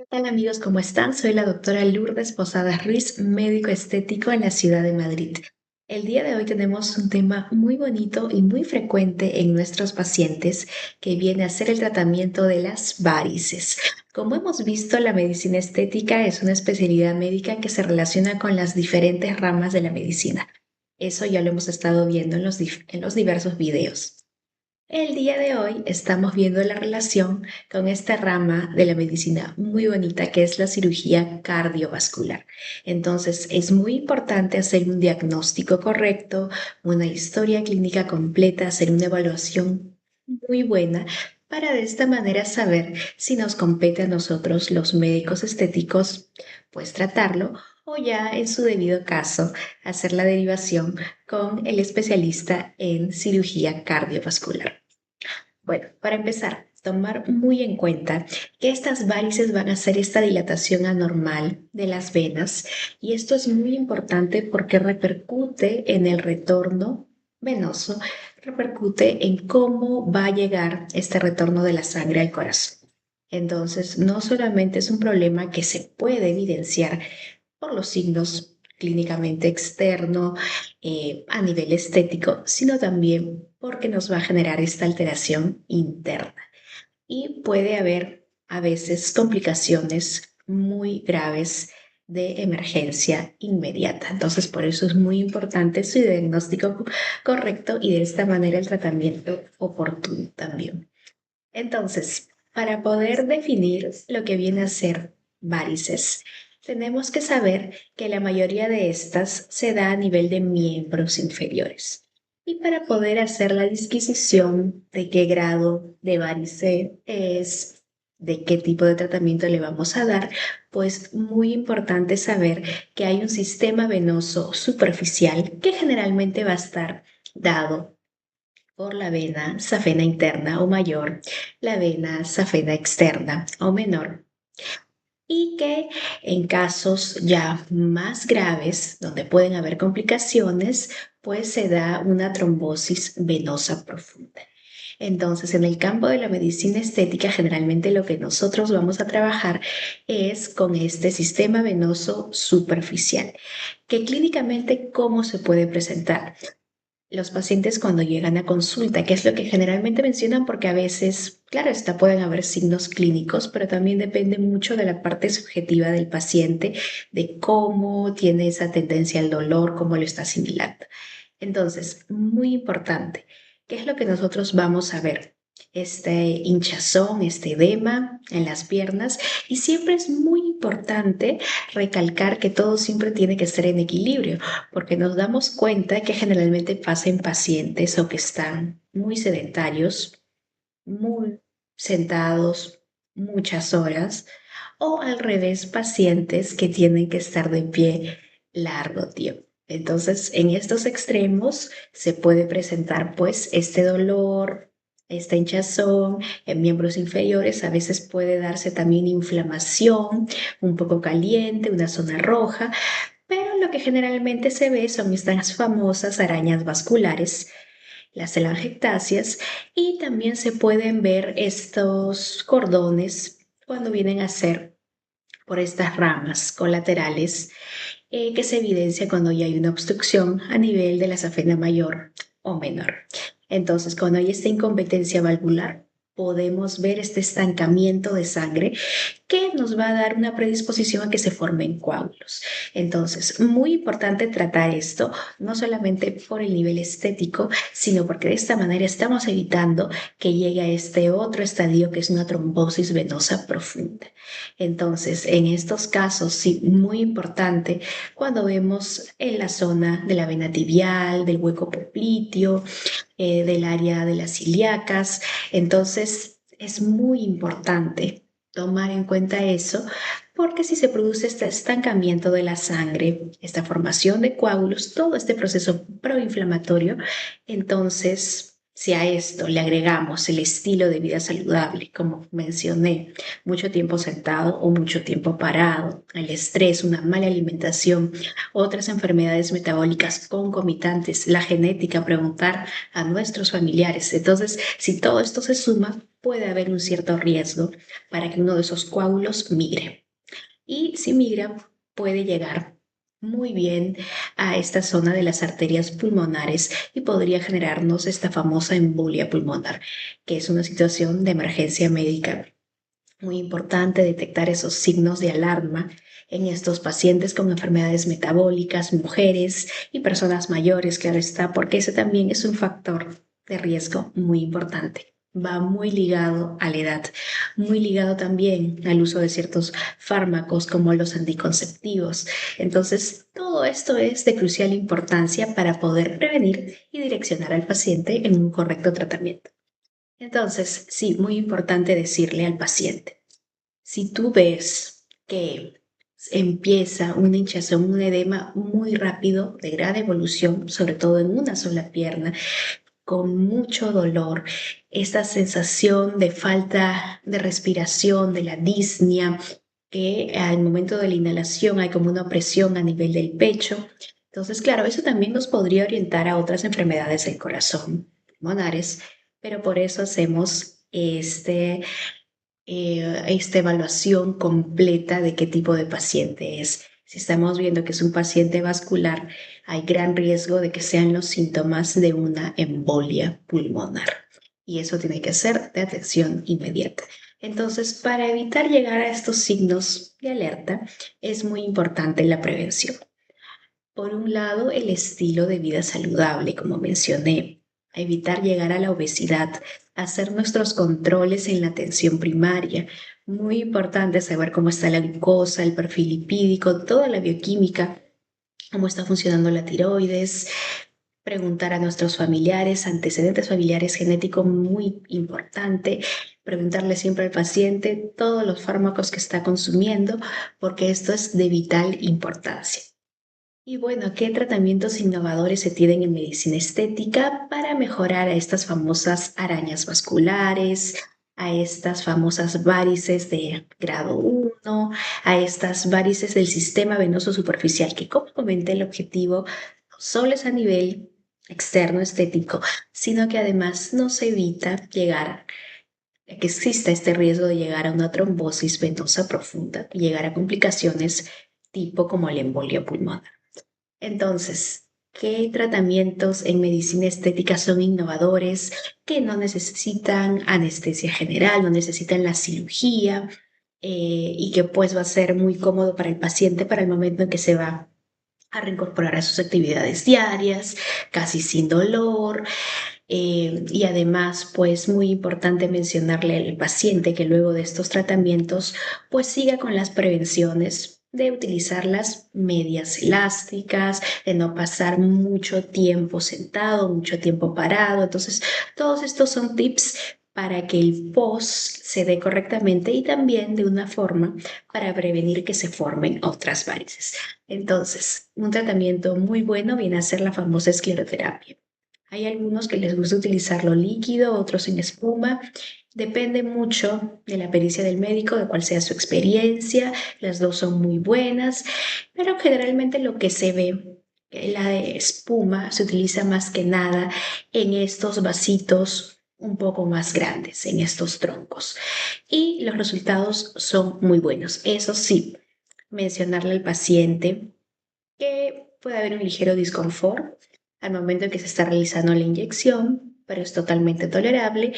¿Qué tal amigos? ¿Cómo están? Soy la doctora Lourdes Posadas Ruiz, médico estético en la ciudad de Madrid. El día de hoy tenemos un tema muy bonito y muy frecuente en nuestros pacientes que viene a ser el tratamiento de las varices. Como hemos visto, la medicina estética es una especialidad médica que se relaciona con las diferentes ramas de la medicina. Eso ya lo hemos estado viendo en los diversos videos. El día de hoy estamos viendo la relación con esta rama de la medicina muy bonita que es la cirugía cardiovascular. Entonces es muy importante hacer un diagnóstico correcto, una historia clínica completa, hacer una evaluación muy buena para de esta manera saber si nos compete a nosotros los médicos estéticos, pues tratarlo o ya en su debido caso hacer la derivación con el especialista en cirugía cardiovascular. Bueno, para empezar, tomar muy en cuenta que estas varices van a hacer esta dilatación anormal de las venas y esto es muy importante porque repercute en el retorno venoso, repercute en cómo va a llegar este retorno de la sangre al corazón. Entonces, no solamente es un problema que se puede evidenciar por los signos clínicamente externos, a nivel estético, sino también porque nos va a generar esta alteración interna. Y puede haber a veces complicaciones muy graves de emergencia inmediata. Entonces, por eso es muy importante su diagnóstico correcto y de esta manera el tratamiento oportuno también. Entonces, para poder definir lo que viene a ser varices, tenemos que saber que la mayoría de estas se da a nivel de miembros inferiores. Y para poder hacer la disquisición de qué grado de varice es, de qué tipo de tratamiento le vamos a dar, pues muy importante saber que hay un sistema venoso superficial que generalmente va a estar dado por la vena safena interna o mayor, la vena safena externa o menor, y que en casos ya más graves, donde pueden haber complicaciones, pues se da una trombosis venosa profunda. Entonces, en el campo de la medicina estética, generalmente lo que nosotros vamos a trabajar es con este sistema venoso superficial, que clínicamente, ¿cómo se puede presentar? Los pacientes cuando llegan a consulta, que es lo que generalmente mencionan porque a veces, claro está, pueden haber signos clínicos, pero también depende mucho de la parte subjetiva del paciente, de cómo tiene esa tendencia al dolor, cómo lo está asimilando. Entonces, muy importante, ¿qué es lo que nosotros vamos a ver? Este hinchazón, este edema en las piernas y siempre es muy importante recalcar que todo siempre tiene que estar en equilibrio porque nos damos cuenta que generalmente pasa en pacientes o que están muy sedentarios, muy sentados muchas horas o al revés, pacientes que tienen que estar de pie largo tiempo. Entonces, en estos extremos se puede presentar pues este dolor, esta hinchazón en miembros inferiores, a veces puede darse también inflamación, un poco caliente, una zona roja, pero lo que generalmente se ve son estas famosas arañas vasculares, las telangiectasias, y también se pueden ver estos cordones cuando vienen a ser por estas ramas colaterales que se evidencia cuando ya hay una obstrucción a nivel de la safena mayor o menor. Entonces, cuando hay esta incompetencia valvular, podemos ver este estancamiento de sangre que nos va a dar una predisposición a que se formen coágulos. Entonces, muy importante tratar esto, no solamente por el nivel estético, sino porque de esta manera estamos evitando que llegue a este otro estadio que es una trombosis venosa profunda. Entonces, en estos casos, sí, muy importante cuando vemos en la zona de la vena tibial, del hueco popliteo, del área de las ilíacas. Entonces, es muy importante tomar en cuenta eso, porque si se produce este estancamiento de la sangre, esta formación de coágulos, todo este proceso proinflamatorio, entonces Si a esto le agregamos el estilo de vida saludable, como mencioné, mucho tiempo sentado o mucho tiempo parado, el estrés, una mala alimentación, otras enfermedades metabólicas concomitantes, la genética, preguntar a nuestros familiares. Entonces, si todo esto se suma, puede haber un cierto riesgo para que uno de esos coágulos migre. Y si migra, puede llegar muy bien a esta zona de las arterias pulmonares y podría generarnos esta famosa embolia pulmonar, que es una situación de emergencia médica. Muy importante detectar esos signos de alarma en estos pacientes con enfermedades metabólicas, mujeres y personas mayores, claro está, porque ese también es un factor de riesgo muy importante. Va muy ligado a la edad, muy ligado también al uso de ciertos fármacos como los anticonceptivos. Entonces, todo esto es de crucial importancia para poder prevenir y direccionar al paciente en un correcto tratamiento. Entonces, sí, muy importante decirle al paciente, si tú ves que empieza una hinchazón, un edema muy rápido, de gran evolución, sobre todo en una sola pierna, con mucho dolor, esta sensación de falta de respiración, de la disnea, que al momento de la inhalación hay como una opresión a nivel del pecho. Entonces, claro, eso también nos podría orientar a otras enfermedades del corazón, pulmonares, pero por eso hacemos esta evaluación completa de qué tipo de paciente es. Si estamos viendo que es un paciente vascular, hay gran riesgo de que sean los síntomas de una embolia pulmonar. Y eso tiene que ser de atención inmediata. Entonces, para evitar llegar a estos signos de alerta, es muy importante la prevención. Por un lado, el estilo de vida saludable, como mencioné, evitar llegar a la obesidad, hacer nuestros controles en la atención primaria. Muy importante saber cómo está la glucosa, el perfil lipídico, toda la bioquímica, cómo está funcionando la tiroides, preguntar a nuestros familiares, antecedentes familiares genéticos, muy importante, preguntarle siempre al paciente todos los fármacos que está consumiendo, porque esto es de vital importancia. Y bueno, ¿qué tratamientos innovadores se tienen en medicina estética para mejorar a estas famosas arañas vasculares, a estas famosas varices de grado 1, a estas varices del sistema venoso superficial, que como comenté, el objetivo no solo es a nivel externo estético, sino que además nos evita llegar a que exista este riesgo de llegar a una trombosis venosa profunda y llegar a complicaciones tipo como la embolia pulmonar. Entonces, ¿qué tratamientos en medicina estética son innovadores, que no necesitan anestesia general, no necesitan la cirugía y que pues va a ser muy cómodo para el paciente para el momento en que se va a reincorporar a sus actividades diarias, casi sin dolor? Y además, pues muy importante mencionarle al paciente que luego de estos tratamientos, pues siga con las prevenciones de utilizar las medias elásticas, de no pasar mucho tiempo sentado, mucho tiempo parado. Entonces, todos estos son tips para que el post se dé correctamente y también de una forma para prevenir que se formen otras varices. Entonces, un tratamiento muy bueno viene a ser la famosa escleroterapia. Hay algunos que les gusta utilizarlo líquido, otros en espuma. Depende mucho de la pericia del médico, de cuál sea su experiencia. Las dos son muy buenas, pero generalmente lo que se ve, la de espuma, se utiliza más que nada en estos vasitos un poco más grandes, en estos troncos. Y los resultados son muy buenos. Eso sí, mencionarle al paciente que puede haber un ligero disconfort al momento en que se está realizando la inyección, pero es totalmente tolerable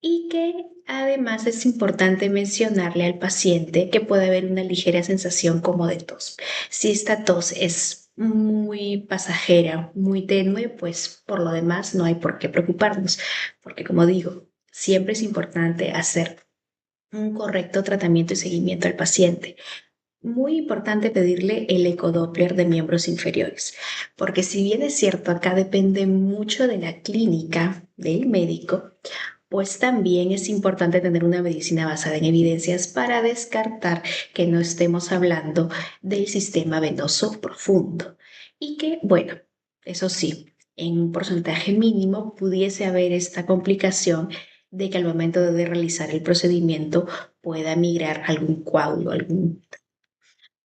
y que además es importante mencionarle al paciente que puede haber una ligera sensación como de tos. Si esta tos es muy pasajera, muy tenue, pues por lo demás no hay por qué preocuparnos, porque como digo, siempre es importante hacer un correcto tratamiento y seguimiento al paciente. Muy importante pedirle el ecodoppler de miembros inferiores, porque si bien es cierto, acá depende mucho de la clínica del médico, pues también es importante tener una medicina basada en evidencias para descartar que no estemos hablando del sistema venoso profundo. Y que, bueno, eso sí, en un porcentaje mínimo pudiese haber esta complicación de que al momento de realizar el procedimiento pueda migrar algún coágulo,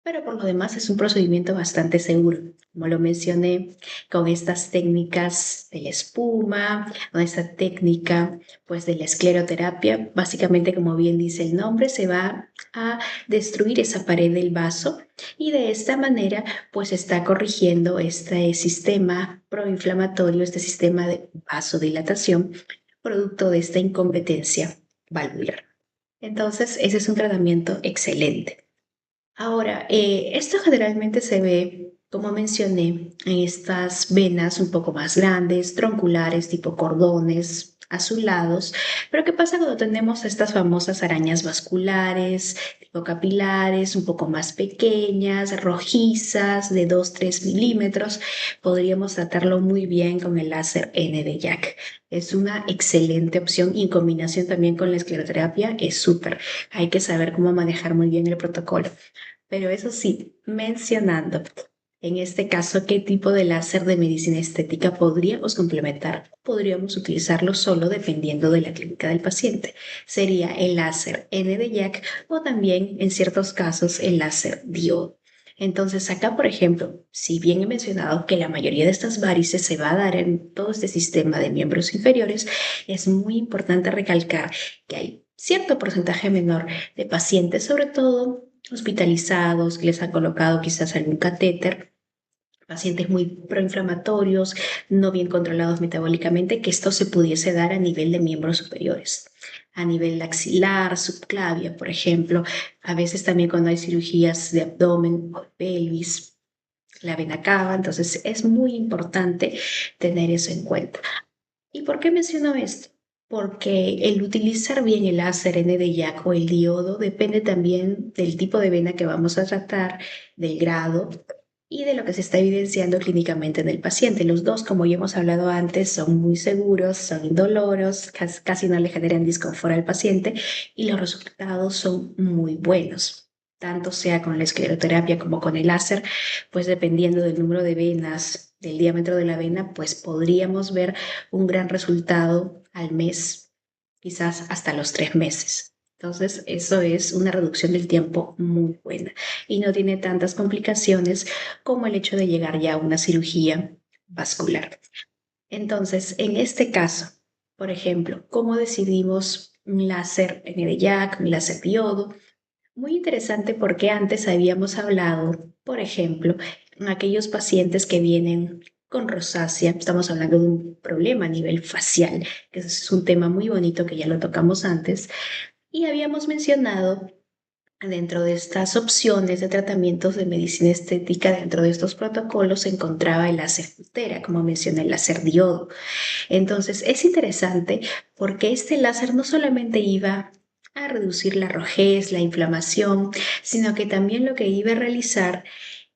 pero por lo demás es un procedimiento bastante seguro. Como lo mencioné, con estas técnicas de la espuma, con esta técnica pues de la escleroterapia, básicamente como bien dice el nombre, se va a destruir esa pared del vaso y de esta manera pues está corrigiendo este sistema proinflamatorio, este sistema de vasodilatación, producto de esta incompetencia valvular. Entonces, ese es un tratamiento excelente. Ahora, esto generalmente se ve, como mencioné, en estas venas un poco más grandes, tronculares, tipo cordones azulados. Pero ¿qué pasa cuando tenemos estas famosas arañas vasculares, tipo capilares, un poco más pequeñas, rojizas, de 2-3 milímetros? Podríamos tratarlo muy bien con el láser ND-YAG. Es una excelente opción y en combinación también con la escleroterapia es súper. Hay que saber cómo manejar muy bien el protocolo. Pero eso sí, mencionando en este caso qué tipo de láser de medicina estética podríamos complementar. Podríamos utilizarlo solo dependiendo de la clínica del paciente. Sería el láser ND-YAG o también en ciertos casos el láser diodo. Entonces acá, por ejemplo, si bien he mencionado que la mayoría de estas varices se va a dar en todo este sistema de miembros inferiores, es muy importante recalcar que hay cierto porcentaje menor de pacientes, sobre todo hospitalizados, que les han colocado quizás algún catéter, pacientes muy proinflamatorios, no bien controlados metabólicamente, que esto se pudiese dar a nivel de miembros superiores, a nivel axilar, subclavia, por ejemplo, a veces también cuando hay cirugías de abdomen o de pelvis, la vena cava, entonces es muy importante tener eso en cuenta. ¿Y por qué menciono esto? Porque el utilizar bien el láser ND-YAG o el diodo depende también del tipo de vena que vamos a tratar, del grado y de lo que se está evidenciando clínicamente en el paciente. Los dos, como ya hemos hablado antes, son muy seguros, son indoloros, casi no le generan disconfort al paciente y los resultados son muy buenos. Tanto sea con la escleroterapia como con el láser, pues dependiendo del número de venas, del diámetro de la vena, pues podríamos ver un gran resultado al mes, quizás hasta los 3 meses. Entonces, eso es una reducción del tiempo muy buena y no tiene tantas complicaciones como el hecho de llegar ya a una cirugía vascular. Entonces, en este caso, por ejemplo, ¿cómo decidimos un láser ND-YAG, un láser diodo? Muy interesante porque antes habíamos hablado, por ejemplo, en aquellos pacientes que vienen con rosácea, estamos hablando de un problema a nivel facial, que es un tema muy bonito que ya lo tocamos antes, y habíamos mencionado dentro de estas opciones de tratamientos de medicina estética, dentro de estos protocolos se encontraba el láser Futera, como mencioné, el láser diodo. Entonces, es interesante porque este láser no solamente iba a reducir la rojez, la inflamación, sino que también lo que iba a realizar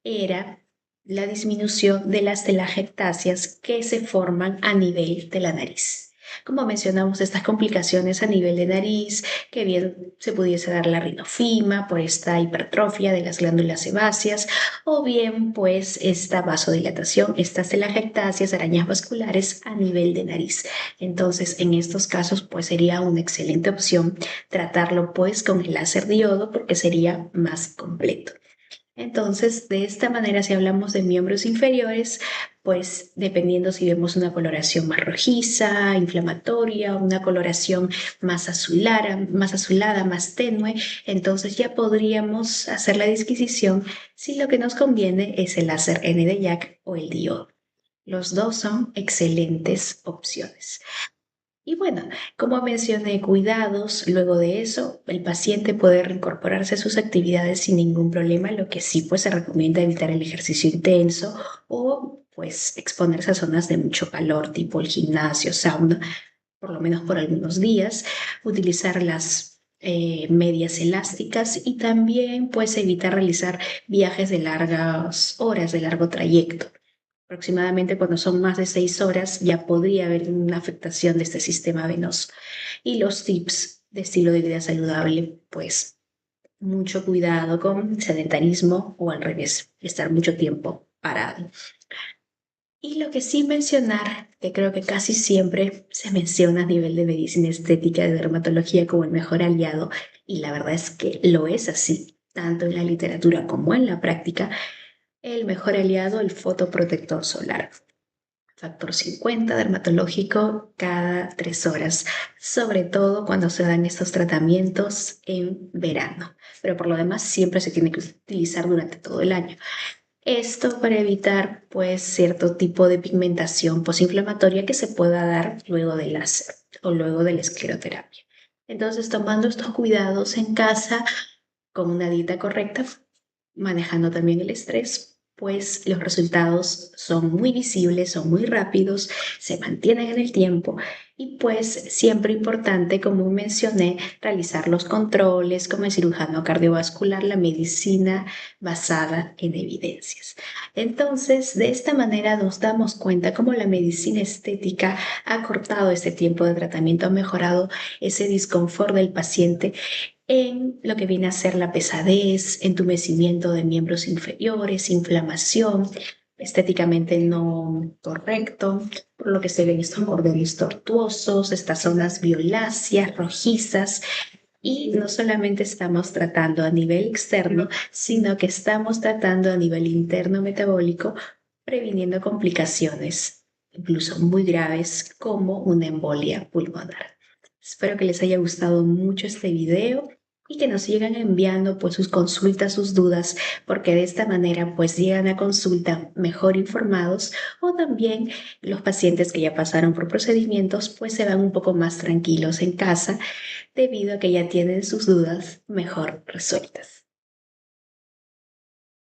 era la disminución de las telangiectasias que se forman a nivel de la nariz. Como mencionamos, estas complicaciones a nivel de nariz, que bien se pudiese dar la rinofima por esta hipertrofia de las glándulas sebáceas, o bien pues esta vasodilatación, estas telangiectasias, arañas vasculares a nivel de nariz. Entonces, en estos casos pues sería una excelente opción tratarlo pues con el láser diodo porque sería más completo. Entonces, de esta manera, si hablamos de miembros inferiores, pues dependiendo si vemos una coloración más rojiza, inflamatoria, una coloración más azulada, más tenue, entonces ya podríamos hacer la disquisición si lo que nos conviene es el láser ND-YAG o el diodo. Los dos son excelentes opciones. Y bueno, como mencioné, cuidados, luego de eso, el paciente puede reincorporarse a sus actividades sin ningún problema, lo que sí, pues se recomienda evitar el ejercicio intenso o pues exponerse a zonas de mucho calor, tipo el gimnasio, sauna, por lo menos por algunos días, utilizar las medias elásticas y también pues evitar realizar viajes de largas horas, de largo trayecto. Aproximadamente cuando son más de 6 horas ya podría haber una afectación de este sistema venoso. Y los tips de estilo de vida saludable, pues mucho cuidado con sedentarismo o al revés, estar mucho tiempo parado. Y lo que sí mencionar, que creo que casi siempre se menciona a nivel de medicina estética, de dermatología como el mejor aliado, y la verdad es que lo es así, tanto en la literatura como en la práctica, el mejor aliado, el fotoprotector solar. Factor 50 dermatológico cada 3 horas, sobre todo cuando se dan estos tratamientos en verano, pero por lo demás siempre se tiene que utilizar durante todo el año. Esto para evitar pues cierto tipo de pigmentación posinflamatoria que se pueda dar luego del láser o luego de la escleroterapia. Entonces, tomando estos cuidados en casa con una dieta correcta, manejando también el estrés, pues los resultados son muy visibles, son muy rápidos, se mantienen en el tiempo y pues siempre importante, como mencioné, realizar los controles como el cirujano cardiovascular, la medicina basada en evidencias. Entonces, de esta manera nos damos cuenta cómo la medicina estética ha cortado este tiempo de tratamiento, ha mejorado ese disconfort del paciente en lo que viene a ser la pesadez, entumecimiento de miembros inferiores, inflamación, estéticamente no correcto, por lo que se ven estos bordes tortuosos, estas zonas violáceas, rojizas. Y no solamente estamos tratando a nivel externo, sino que estamos tratando a nivel interno metabólico, previniendo complicaciones, incluso muy graves, como una embolia pulmonar. Espero que les haya gustado mucho este video y que nos sigan enviando pues sus consultas, sus dudas, porque de esta manera pues llegan a consulta mejor informados, o también los pacientes que ya pasaron por procedimientos pues se van un poco más tranquilos en casa debido a que ya tienen sus dudas mejor resueltas.